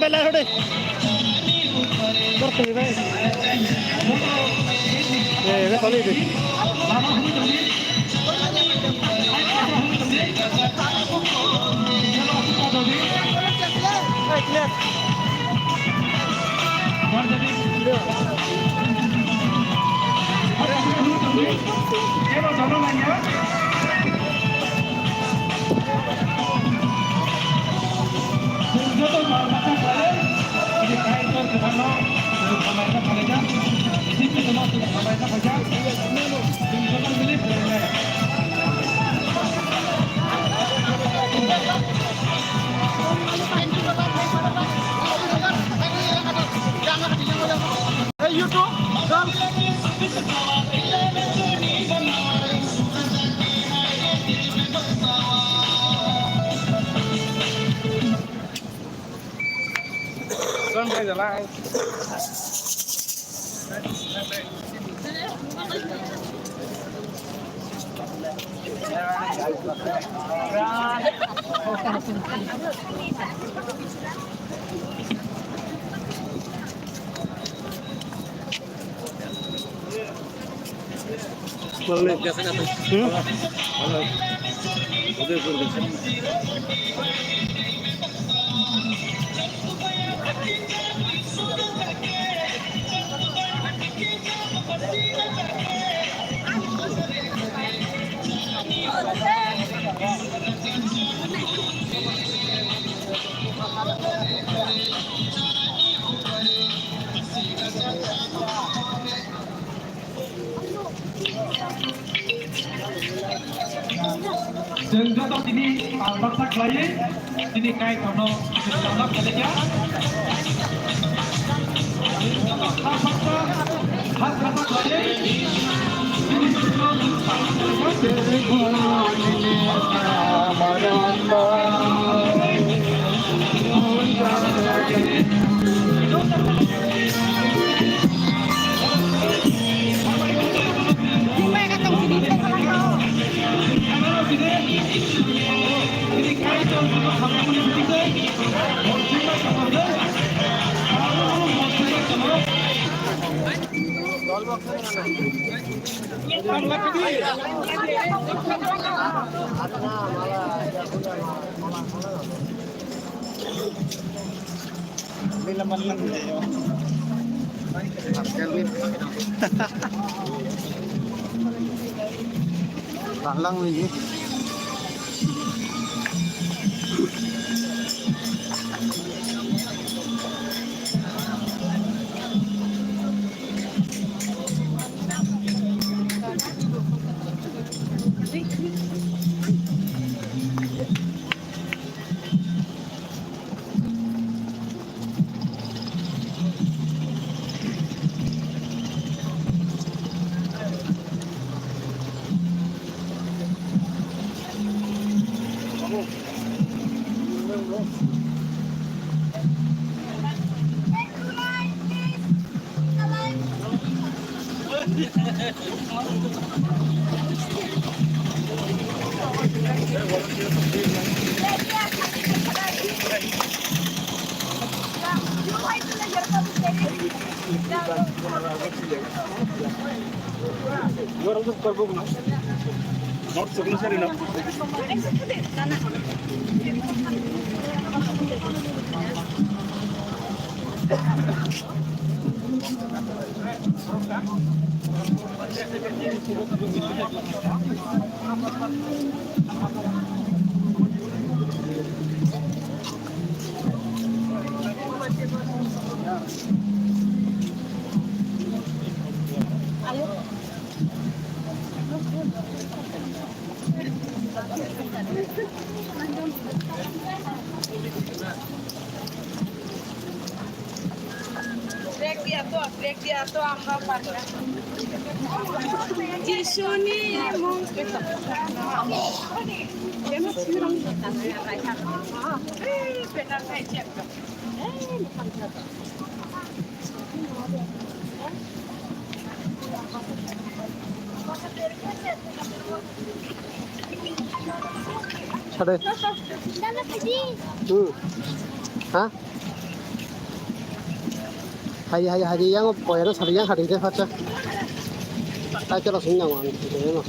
बेला छोड़े करते भाई ये चली दे Sunrise alive. Boleh biasa nggak? Halo. Udah berusaha. जों जत' दिनै बाथ्रा खालायो दिनै काय धर्म जोंनाव खालाया हाथ खाथा खालायो दिनै Lang lagi. Break dia tuh apa pada? Jisuni mau kita. Dia masih orang kita ya kayak. Benar kayak siapa? Sada. Hah? 係因個個人都十年下年先發啫，但係咗落錢又還唔掂啊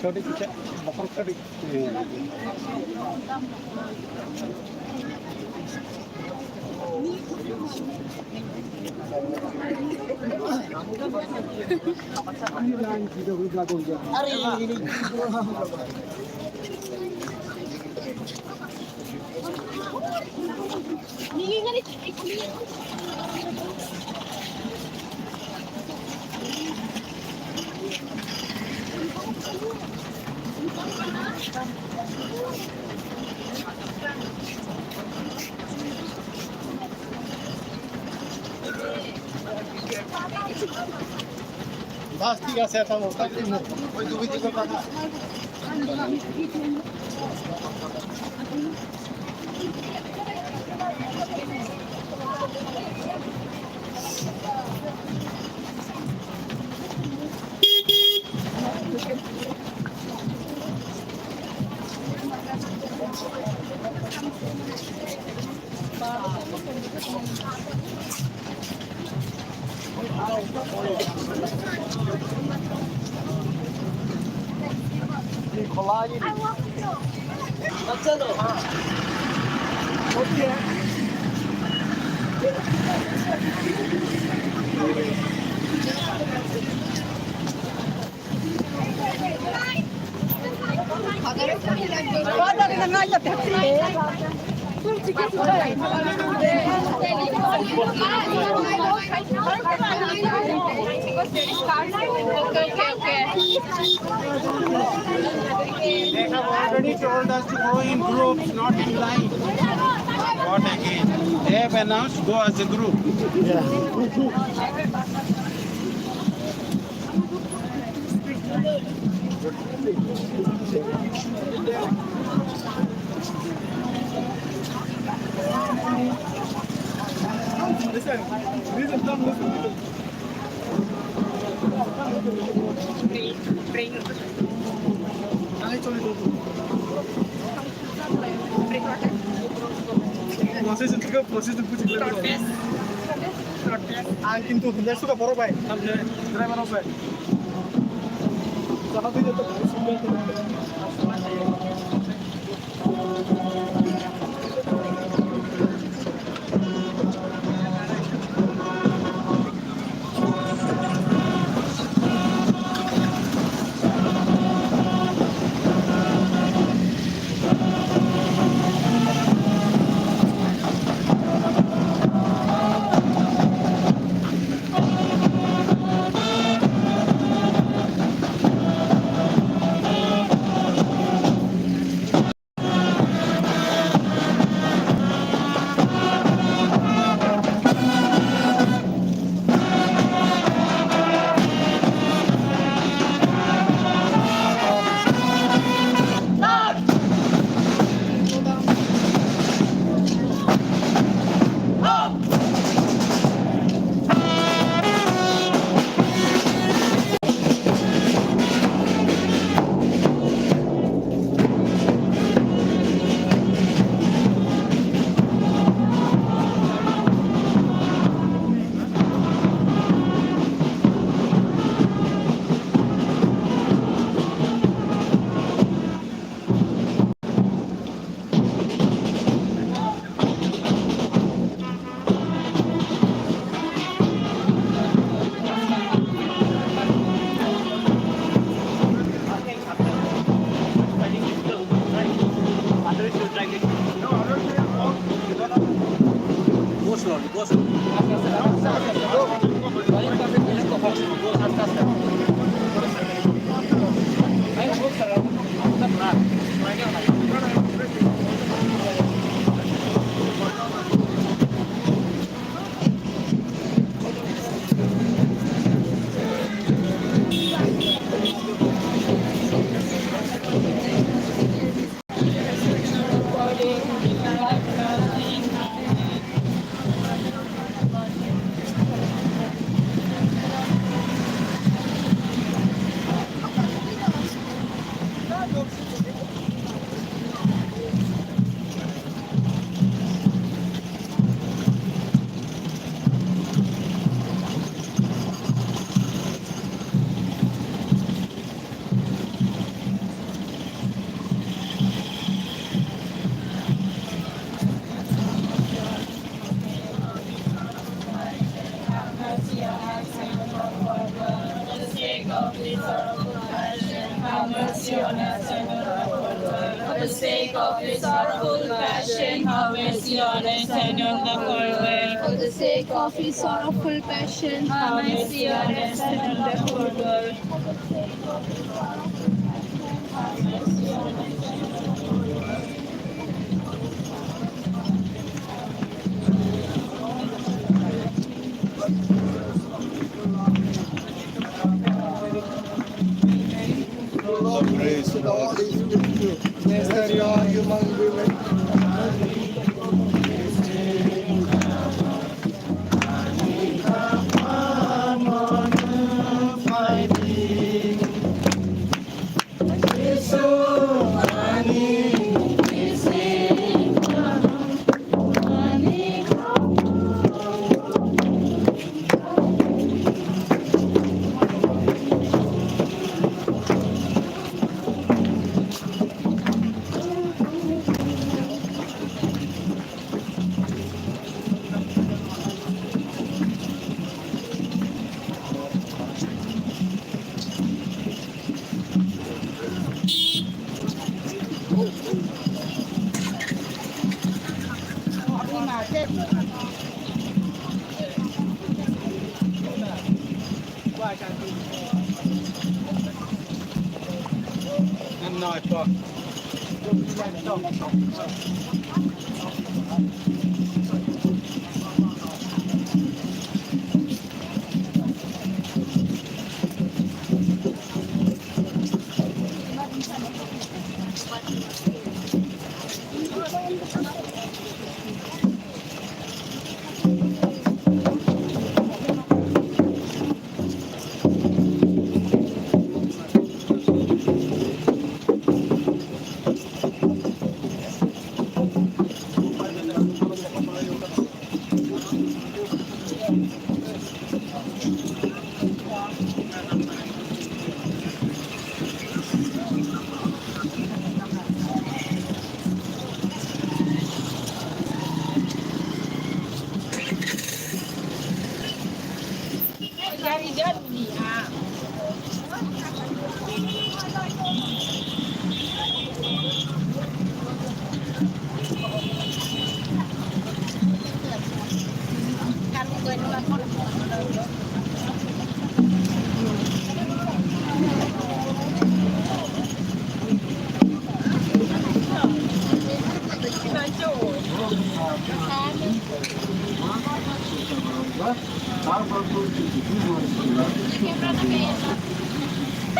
！छोटी पीछे बकरी छोटी Basti ka sa tamo, tapos mo. Oy, duwid ko pa. They have already told us to go in groups, not in line. What again? They have announced go as a group. কিন্তু লেসুকা বড় ভাই সামনে driver হবে জানা দিতে তো slowly. Go slowly. For the sake of his sorrowful passion, have mercy on us and on the whole world. For the sake of his sorrowful passion, have mercy on us and on the whole world. Praise the Lord. Blessed are you among women. And now I talk.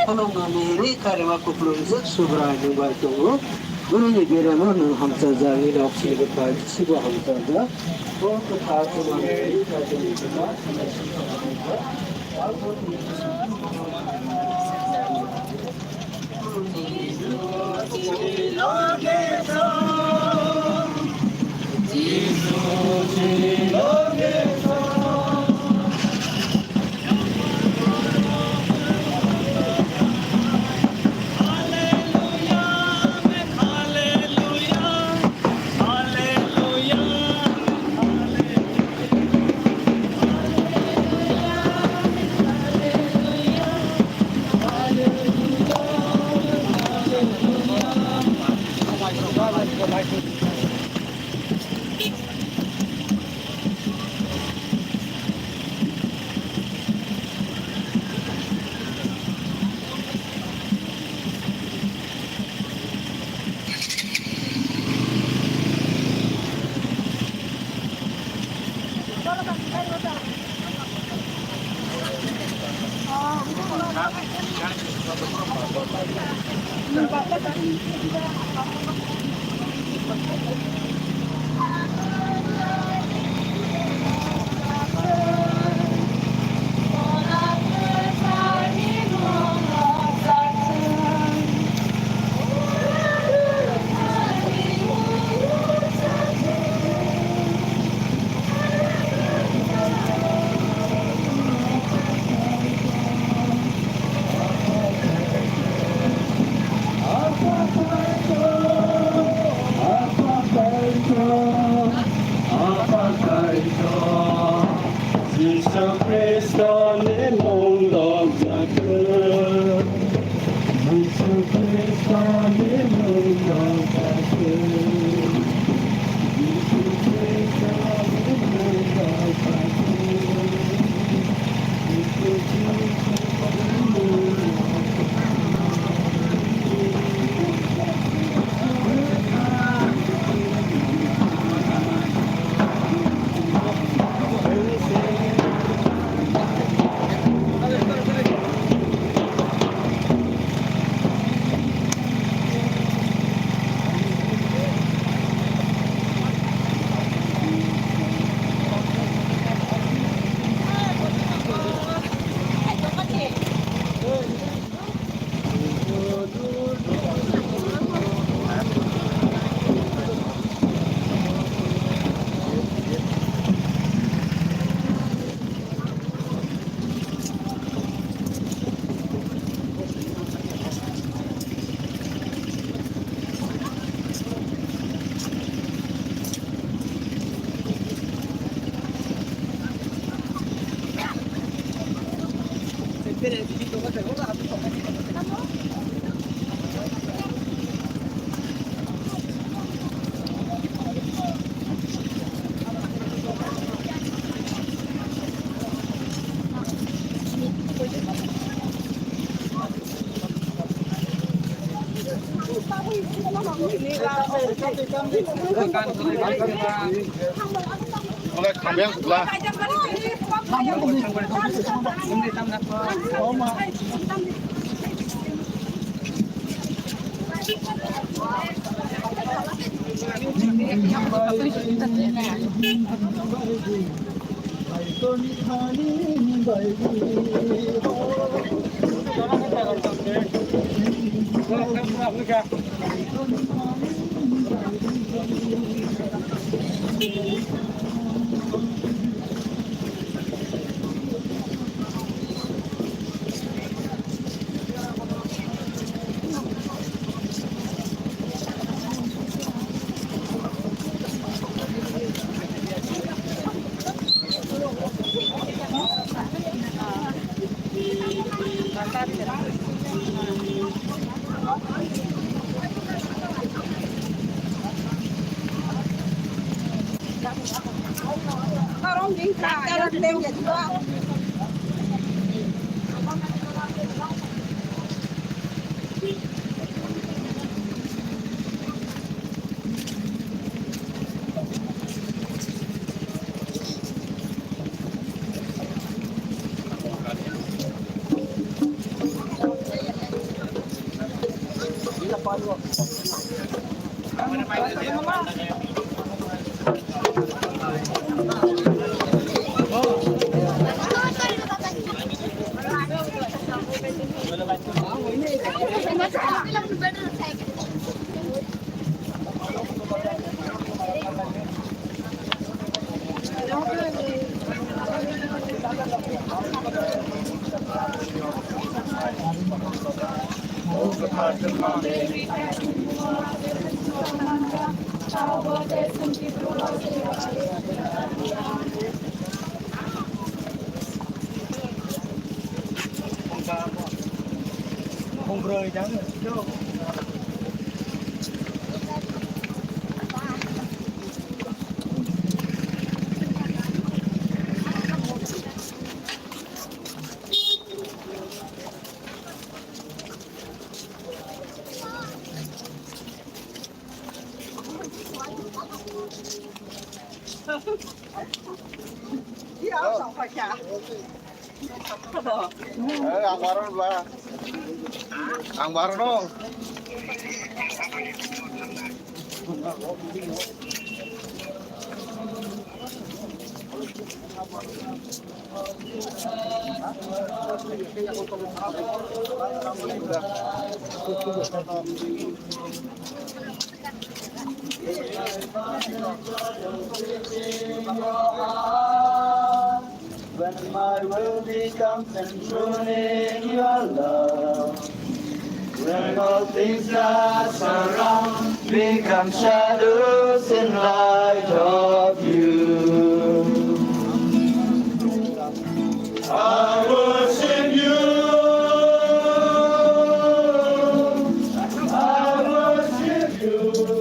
この名に彼は心にソブライのバイトをグルにゲラのハムザザーにロクシールパイツシゴハムザザーボートパートマネーにカジュニクマ Ang baron ba? Ang baron no. When my will becomes enthroned in your love, when all things that surround become shadows in light of you, I worship you. I worship you.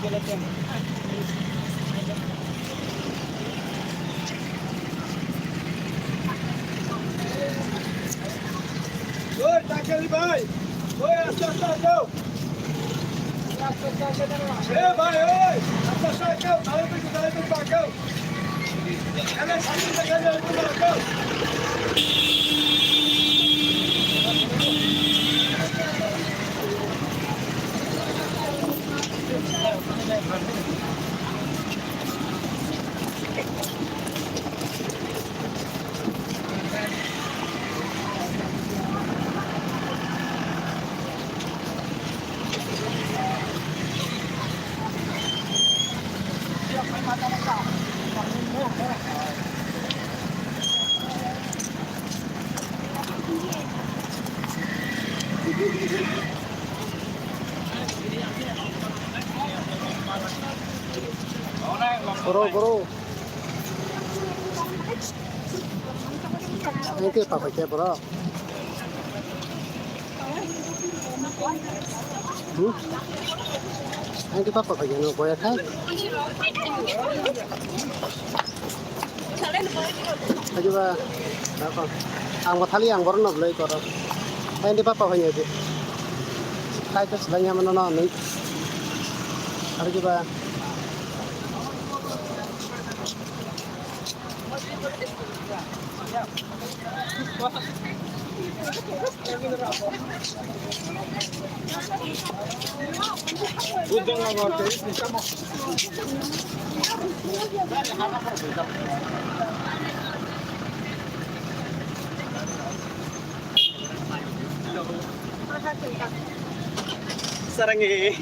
Oi, tá aquele vai! Oi, acerta, Ei, vai, oi! Acerta, dale pro bacão! Ela é saindo, dale pro bacão! bro. Anh kia phải kẹp bro. Anh kia phải kẹp nó quay khác. Aja ba, apa? Ang mathali ang baru nak beli korang. Anh đi papa phải nhớ Kai tu sebenarnya mana nak ni? Aja ba. Sarangi.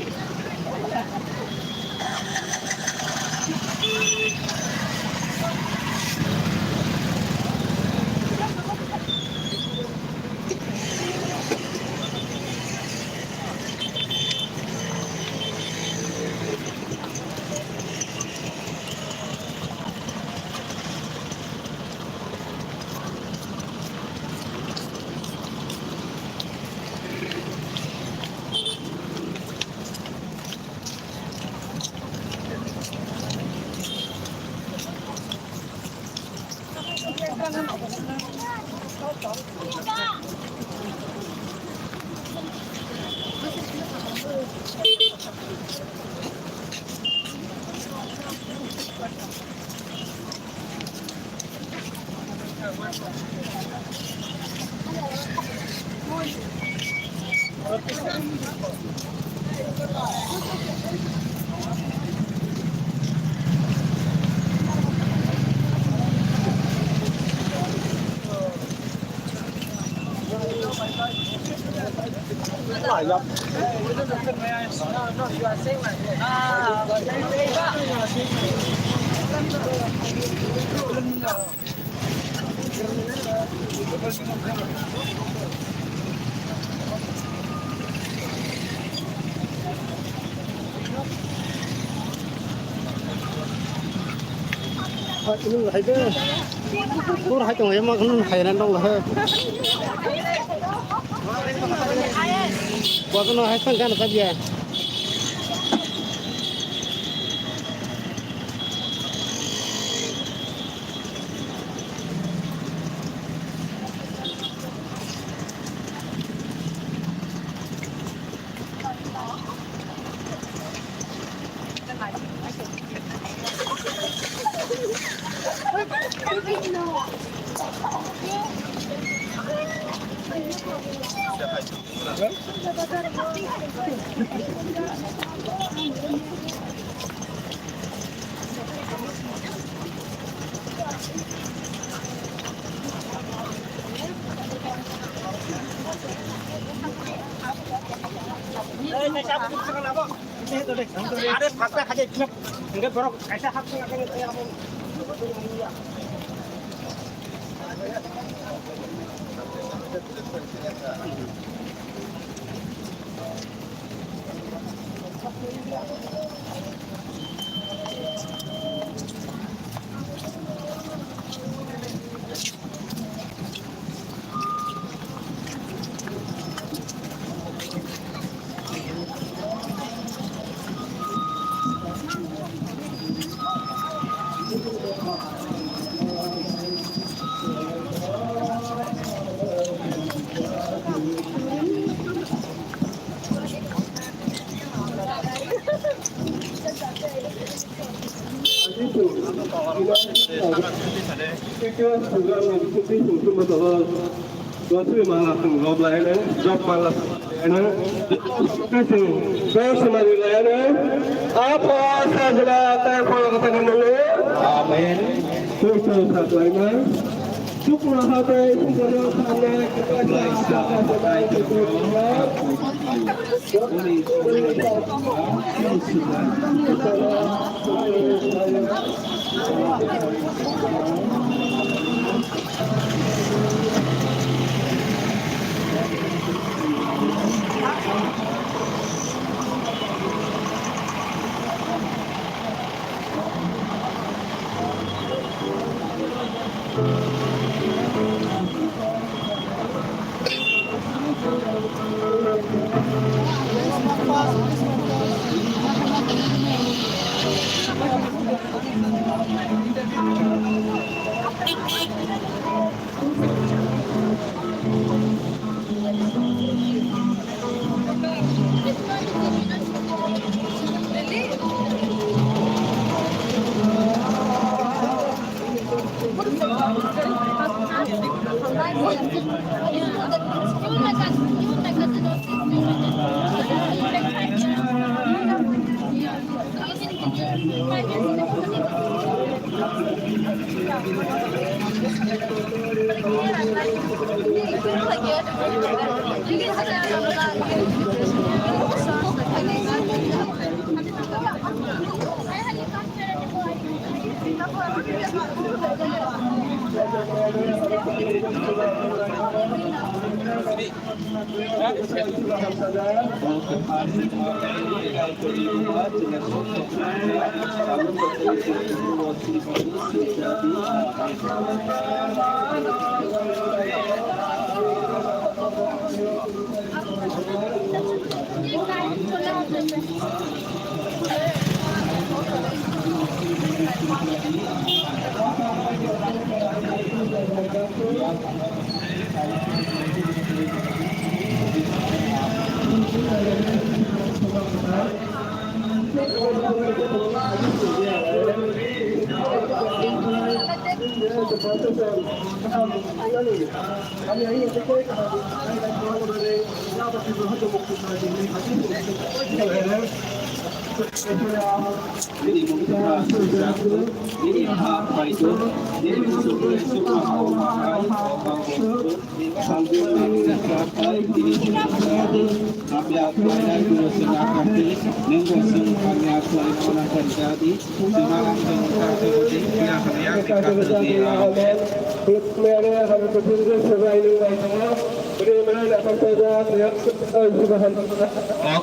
Ini hai ke? Tur hai tong yang makan hai nan dong lah. Buat no hai sang kan saja. Ada fakta aja cuma enggak borok kaisa hak sangat yang saya mau. cái program này cũng thích cũng mà đó có sự mà là cùng gặp lại đấy job mà là nó cái sự cái sự mà lại đấy apa sahaja tay phật cái này luôn amen tôi thật lại đấy chúc là hai tay chúng ta đều tham gia cái bài sáng của đại của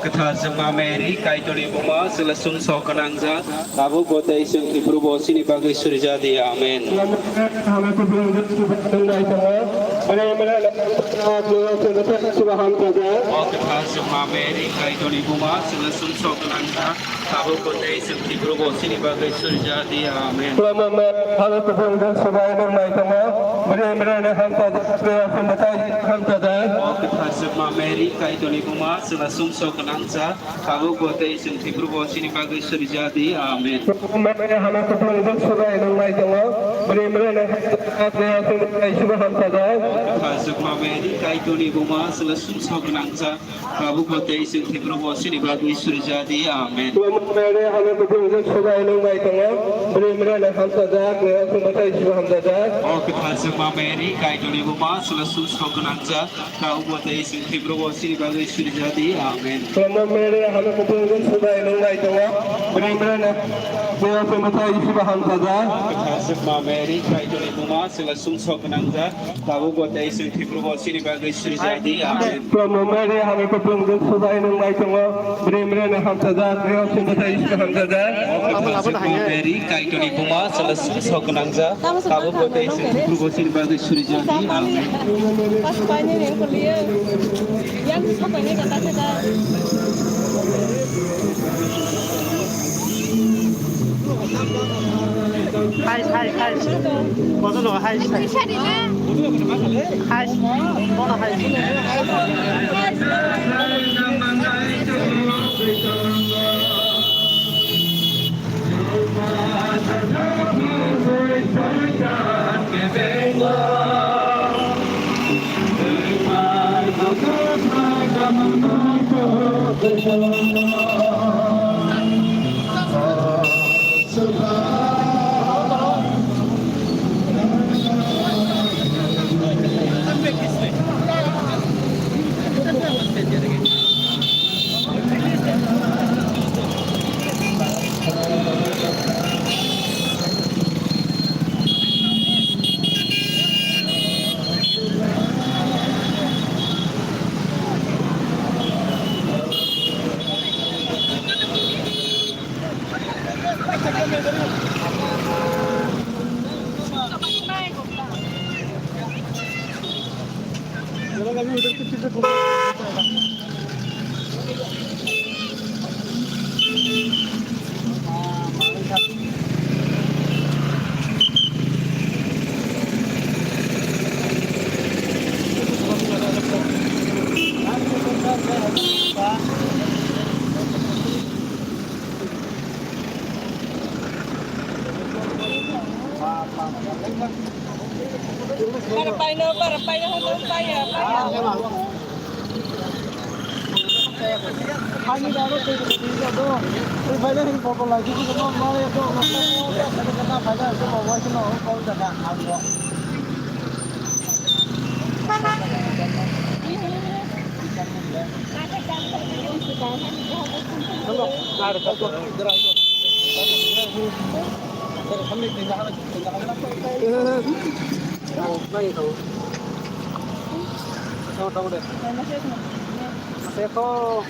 Kata Zema Mary Kaitoli Buma Selasun Sokanangza Tabu Bote Isung Ibrubo Sini Bagai Surjadi Amen. Kata Zema Mary Kaitoli Buma Selasun Sokanangza Tabu Bote Isung Ibrubo Sini Bagai Surjadi Amen. Kata Zema Mary Kaitoli Buma Selasun Sokanangza Tabu Bote Isung Ibrubo Sini Bagai Surjadi Amen. Sukma Mary Kaitoni Buma Selasun Sokanangza Tabu Bote Isung Ibrubo Sini Bagai Surjadi Amen. Sukma Mary Kaitoni Buma Selasun Sokanangza Tabu Bote Isung Ibrubo Sini Bagai Surjadi Amen. Sukma Mary Kaitoni Buma Selasun Sokanangza Tabu Bote Isung Ibrubo Sini Bagai Surjadi Amen. Mary Kaitoni Buma Selasun Sokanangza Tabu Bote Isung Ibrubo Sini Bagai Surjadi Amen. Pas banyak yang kuliah, yang apa ini kata-kata. Hai. Có rất là hai. Hai. Có là hai. Hãy subscribe cho kênh Ghiền Mì Gõ để không bỏ lỡ những video hấp dẫn. Para pa no, hanggang kaya. Kami dapat itu Faida ini pokok lagi itu mau itu karena faida itu mau itu mau kau jangan ambil. Kalau ada kau gerak itu. Terus kami tinggal apa? Baik tahu. Tahu deh. Masih kau.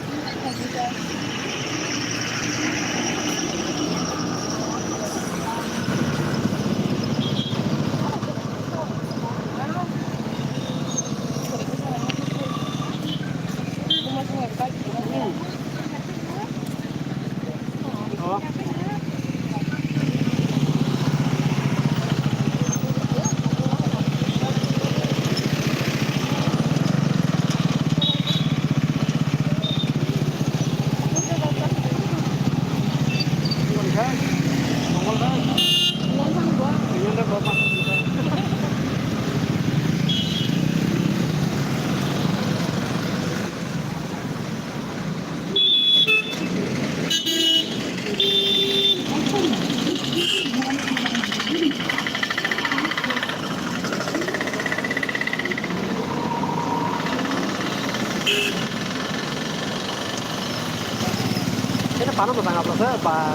Ini panah masang apa sih, Pak?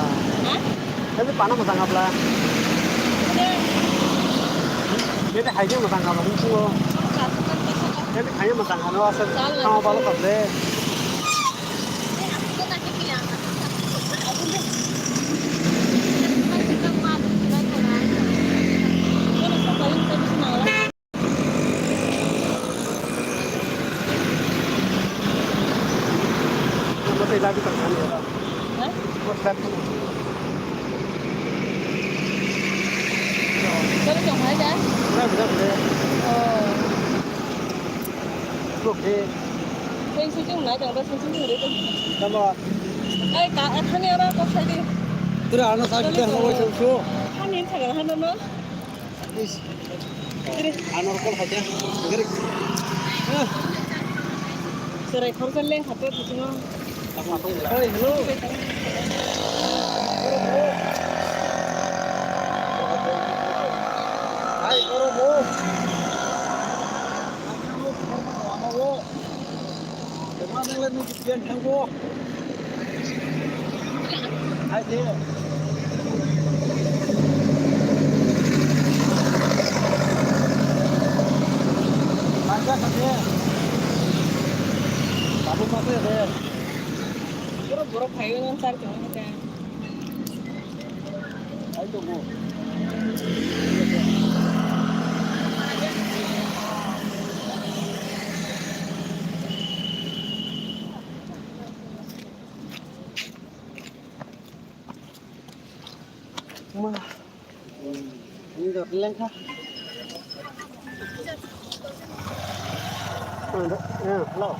Ini panah masang apa? Ini hanya masang apa sih? Ini hanya masang apa sih? Sama balu kerja. Masih lagi terkena. Có trồng phải đấy. Bên suy chung lại chẳng có suy chung được đấy. Ê cả anh em đó có phải đi. Tôi đã nói sao chứ không có chung số. Anh em thằng hắn nó. Anh nó có phải chứ? Serai không cần lên hạt tiêu thì nó. Hello. Hai, bro. Mana lên ni kian thang bro. Hai thế. Masa saja. Babu masuk ya deh. Buru-buru kayu ntar jangan ada. Ayo tunggu. Ini udah bilang kah? Hello.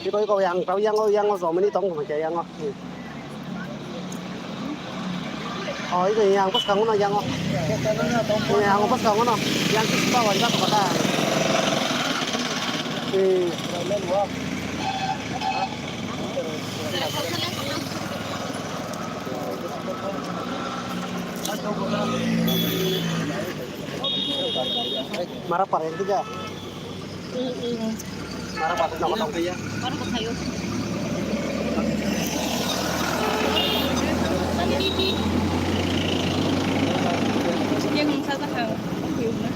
Đi coi cầu yang rồi mới đi tông mà chạy yang không? Cái yang pas kamu na yang không? Yang pas kamu na yang kita wajar apa kata? Marah parah yang tiga. Marah parah sama dong dia. Baru ke kayu. Dia ngomong satu hal. Hiu na.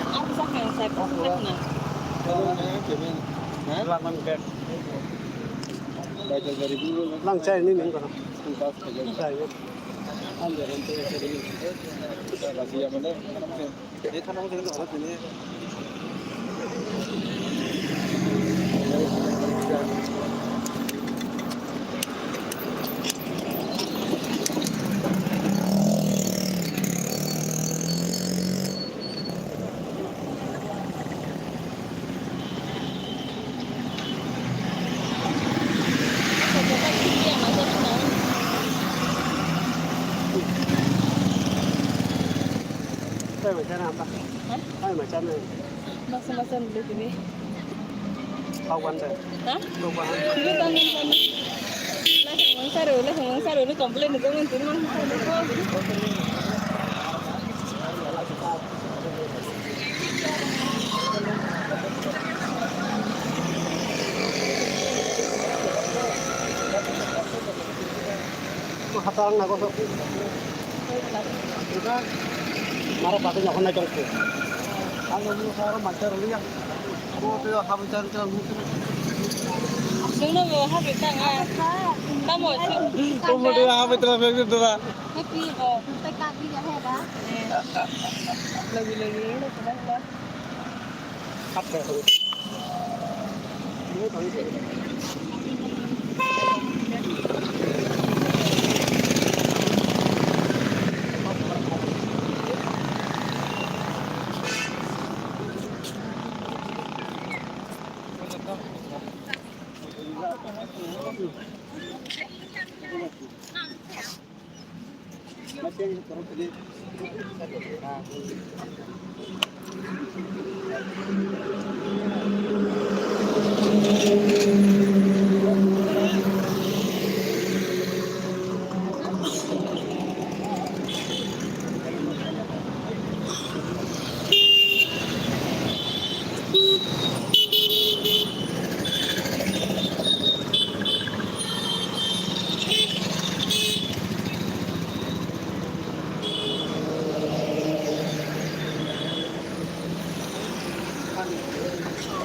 Aku sakit saya pernah na. Lang chay ni ning kono. Chay. Tay macam apa? Tay macam ni. Masa-masa dulu ini. Kawan dah. Hah? Lupa. Dulu tangan sana. Lah hang saru ni komplain itu kan tu mang saru. Hatalang nak kosong. Juga marah patut nak kena jangkau. Kalau ni sekarang macam ni ya. Aku tu yang habis cari cari mungkin. Đúng là vừa hát được tặng à. Ta một chút. Kau mau dia habis terus begitu lah. Happy tay cắt đi ra hết á. Lagi nó cũng đó. Cắt rồi. Ini kali.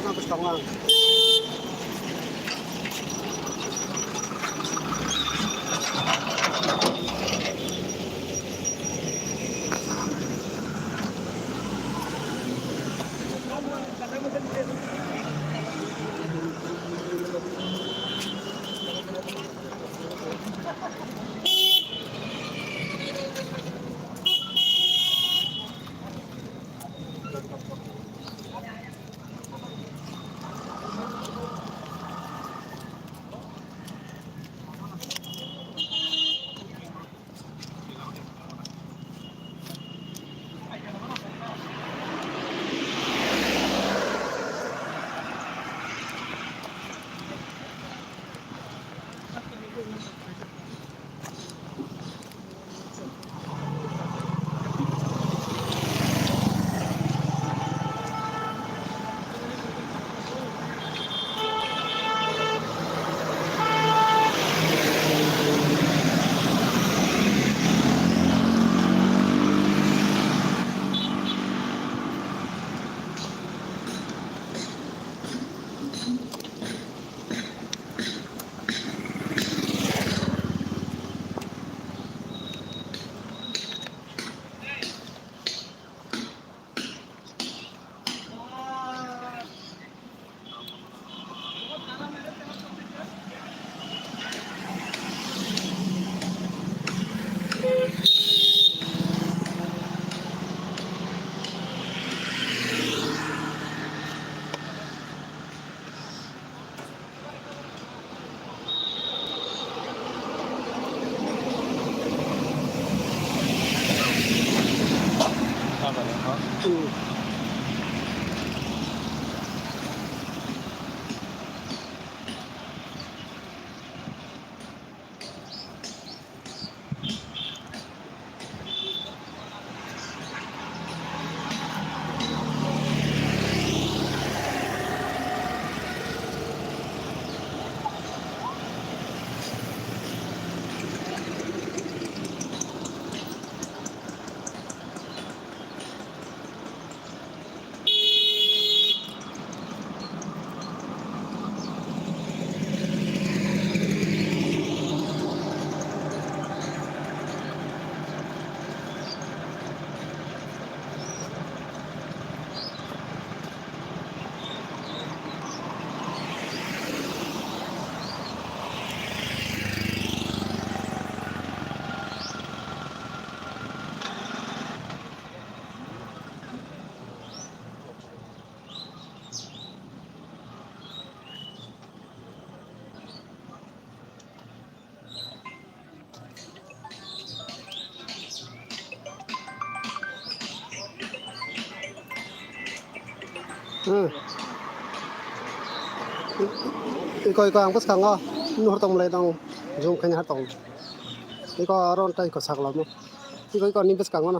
Habis tangan. Iko ang bus kang nuhur tong mulai tong zoom kanya hatong. Iko aron tai ko saklam mo. Iko ni bus kang na.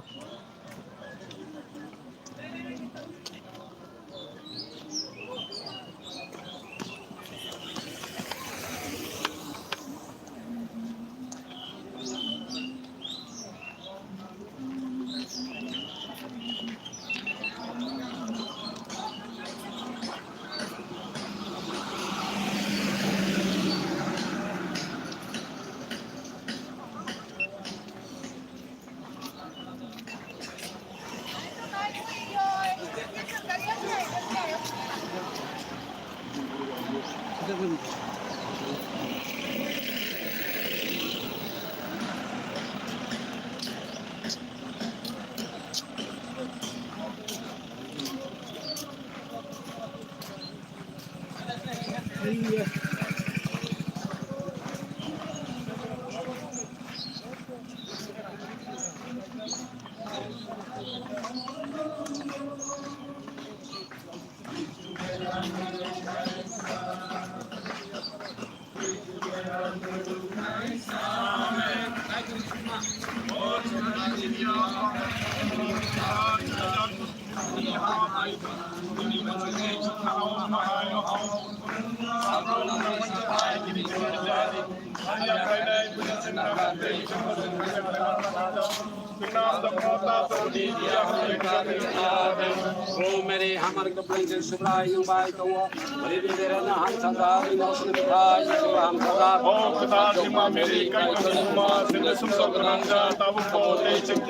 Oh, Mary, hammer the places to fly you by the wall. But if there are no hands on the notion of the time, you am Oh, Fatima, Mary, Kaituma, Silas of Granda, Tabuko, Agent,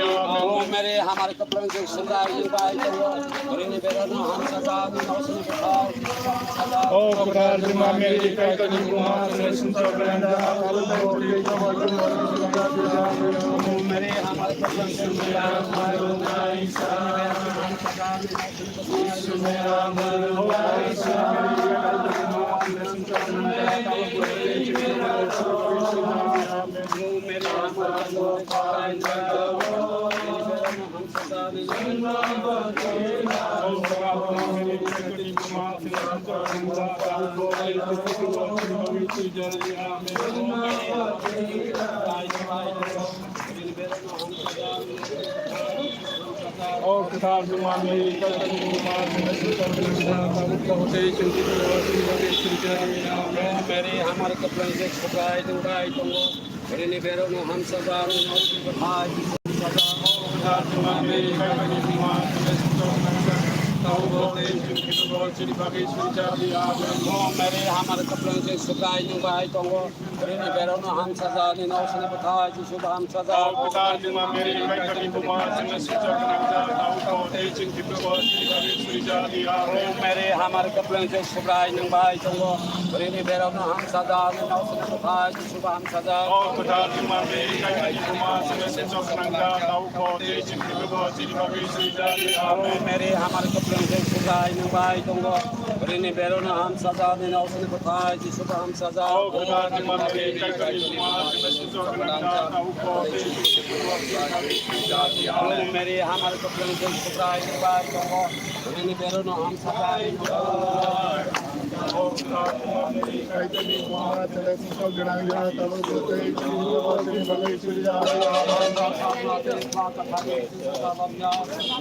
Oh, Mary, hammer the places to fly you by the wall. But if there are no hands on the notion of the time, Oh, Fatima, Mary, Kaituma, Silas of Granda, Tabuko, Oh, Mary, hammer the places to fly you by Oh, Fatima, Mary, Kaituma, Mary, hammer the places to fly you by the wall. But in the very no hands on the notion of the time. Oh, Mary, hammer the places to fly you by the wall. But in the very no hands on the notion of the time, you should answer Oh, Mary, hammer the places to fly you by the wall. But in the very no hands on the notion of the time, you should answer Oh, Mary, hammer the places to fly you by the wall. Rini Berona Ham Sada, then also the Patai, Jisuba Ham Sada, Mary Hamar Supra, Rini Berona Ham Sada,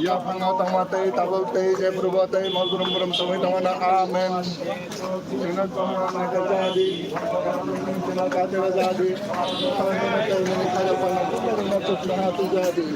Ya pangatang matay, tabal tay, Ebruba tay, Malgurum Tamitana, Amen. Sinagpamagkajadi, sinagkajadi, jadi.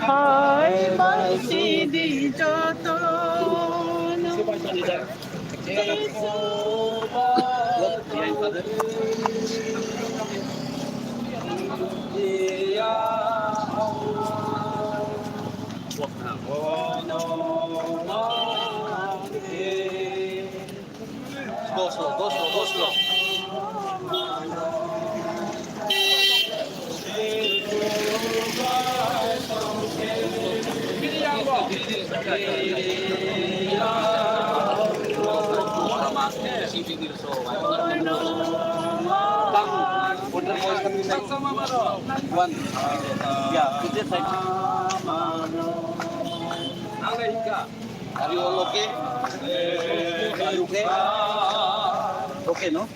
Hai masih di Joton. Go slow, go slow, go slow. One. Yeah, this side. Are you all okay? Are you okay? Okay, no?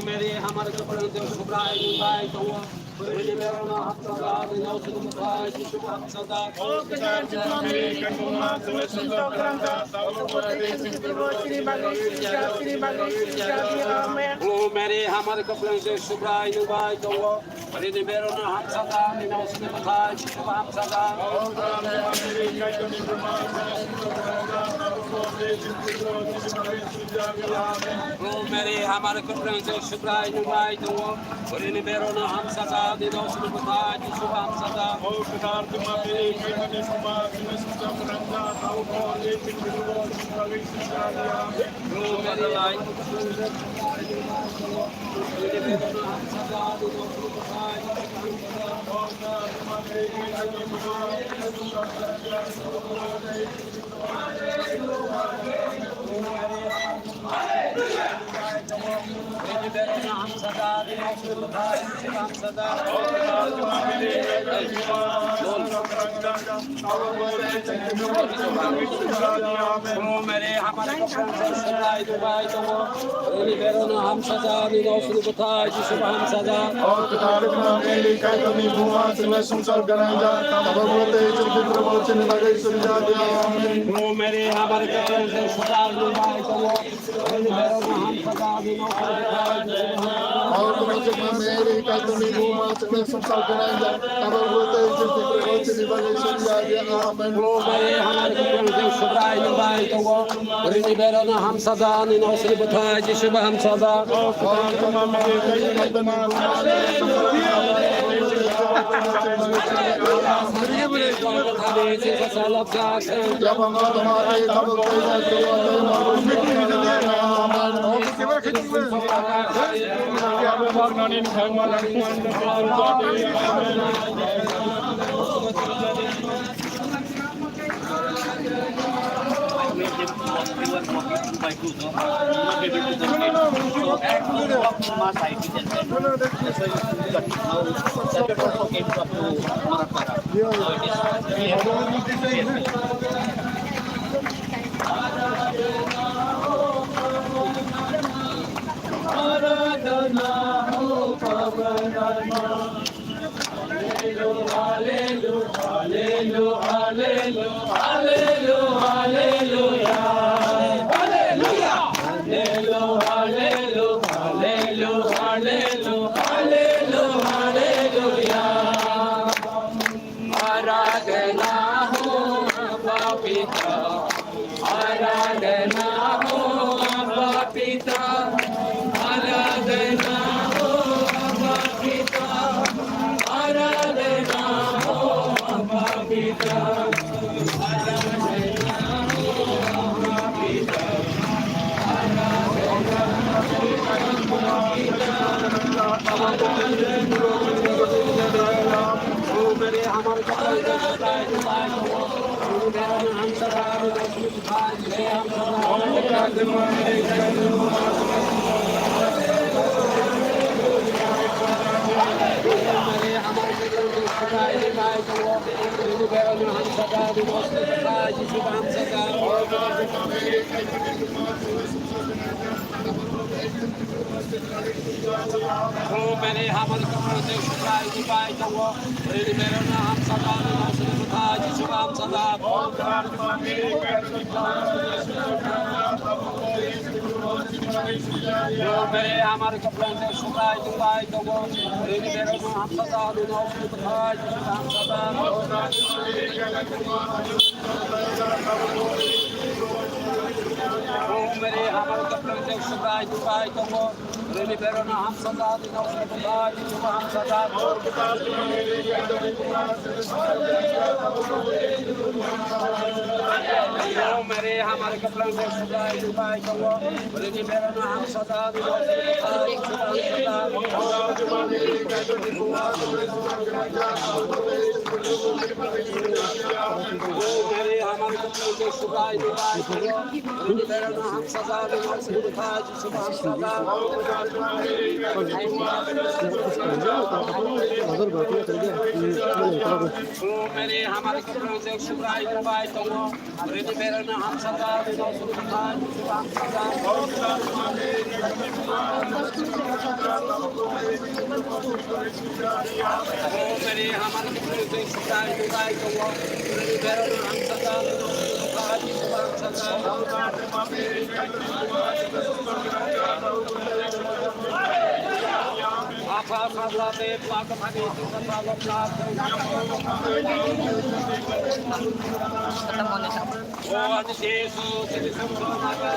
मेरे हमारे कपड़े से घबराए भाई तो मुझे मेरा नाम सदा दिनों से भाई शुभ सदा मेरे हमारे कपड़े से शुभराय भाई तो मुझे मेरा नाम सदा दिनों से भाई शुभ सदा मेरे हमारे कपड़े से शुभराय भाई तो मुझे मेरा नाम सदा दिनों से भाई शुभ सदा मेरे हमारे हम सदा दिनों से बताए शुभ हम सदा और तारीख में मेरी कई कमी भुआ से मैं संसार कराएगा तब बोलते हैं चल फिर बोलते हैं लगे सुन जाते हैं मेरे हमारे कपड़े से सदा दिनों हम सदा दिनों और तारीख में मेरी कई कमी भुआ से मैं संसार कराएगा तब बोलते हैं चल फिर बोलते हैं लगे सुन जाते हैं आमीन मेरे हमारे कपड़े से सदा दिनों हम सदा दिनों से बताए शुभ हम सदा और मेरे कई कदम जब हम तुम्हारे तब कोई by 2, no? Not able to communicate. So at 2 o'clock mass IT then. That's why now the people came up to Maratara. Now it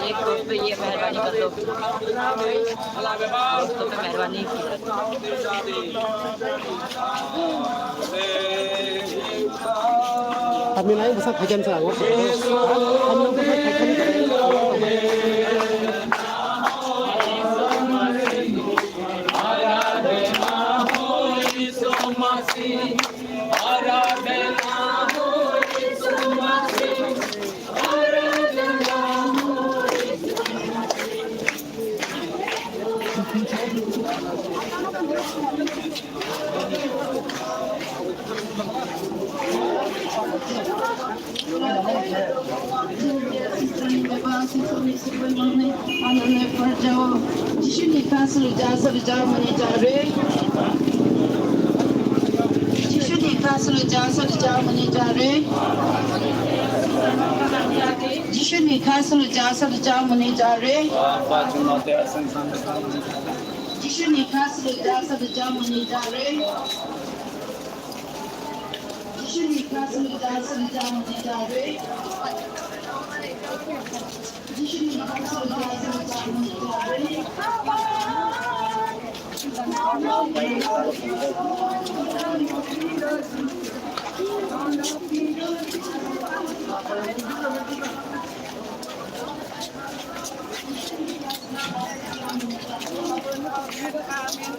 एक दोस्त तो ये मेहरबानी कर दो, दोस्तों पे मेहरबानी की। Kami naik besar kajian sangat. Kami besar kajian.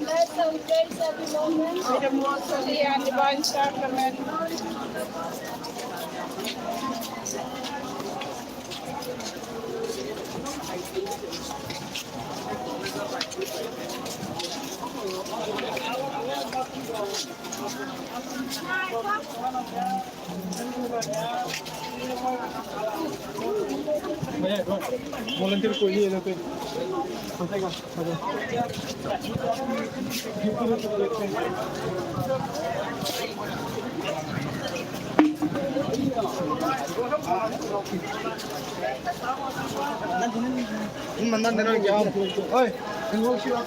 Let's celebrate every moment with the most holy and divine sacrament. volunteer ko ini natin. Mandan na lang yan. Oy, tingnan siya.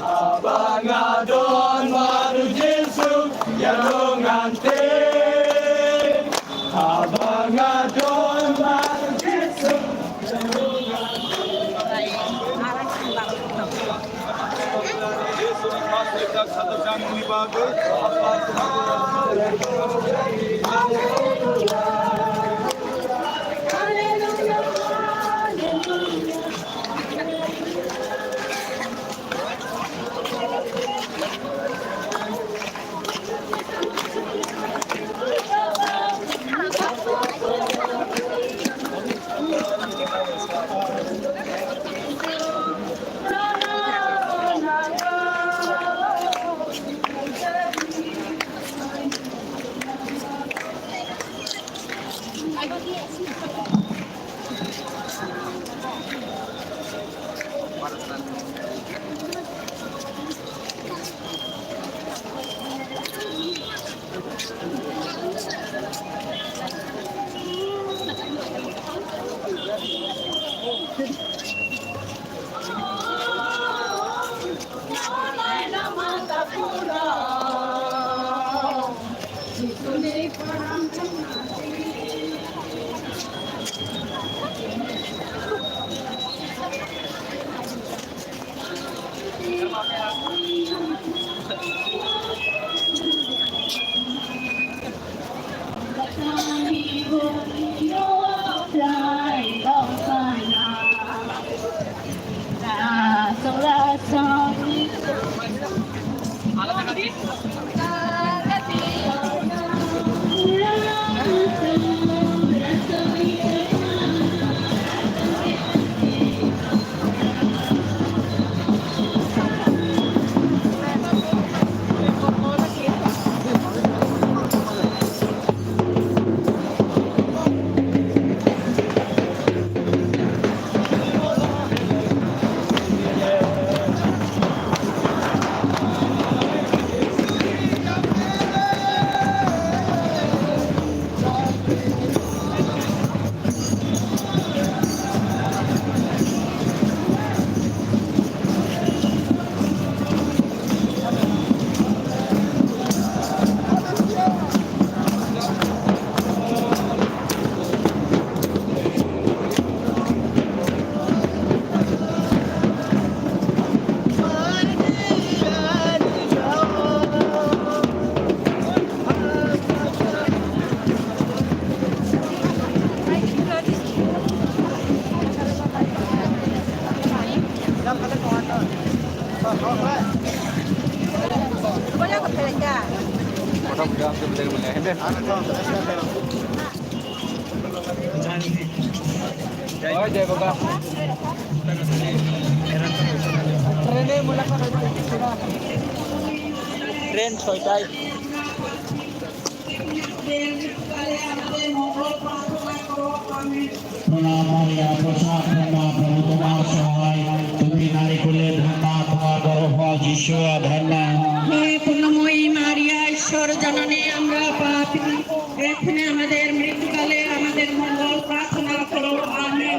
Abangadon baru Yesus yang ngante. Abangadon baru Yesus yang Tren soitay. পূর্ণময়ী মারিয়া ঈশ্বর জননী আমরা পাপী এখানে আমাদের মৃত্যুকালে আমাদের মঙ্গল প্রার্থনা করো আমেন।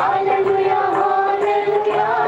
Hallelujah, hallelujah.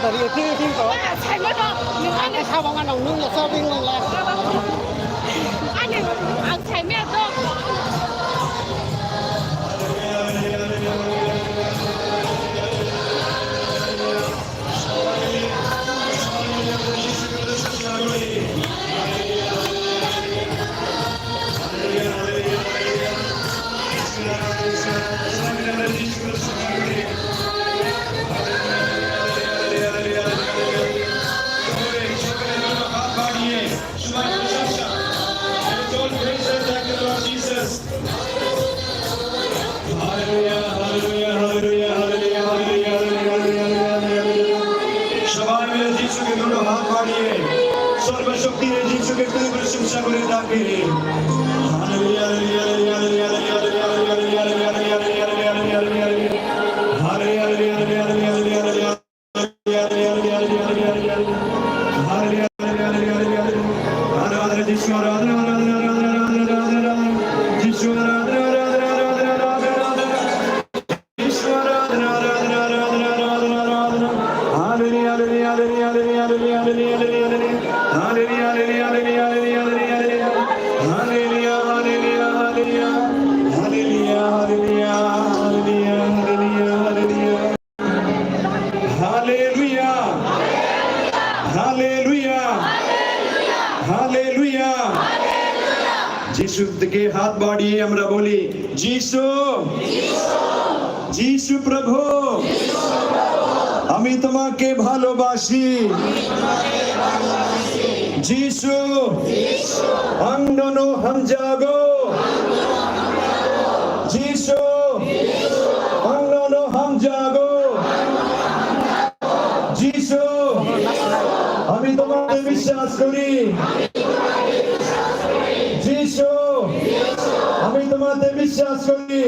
แต่เรียกที่ก่อนใช่ไหมครับอันนี้ข้าวบางอันเอานึ่งอย่าเซอร์วิ่งเลยแหละอันนี้อันใช่ไหมครับसर्वशक्ति ने जीसु के तुम प्रशंसा करे ताकि हालेलुया हालेलुया हालेलुया हालेलुया जीसु के हाथ बढ़िए हमरा बोली जीसु जीसु प्रभु আমি তোমাকে ভালোবাসি जीसु हम दोनों हम जागो जीसु हम दोनों हम जागो जीसु আমি তোমাকে বিশ্বাস করি जीसु আমি তোমাকে বিশ্বাস করি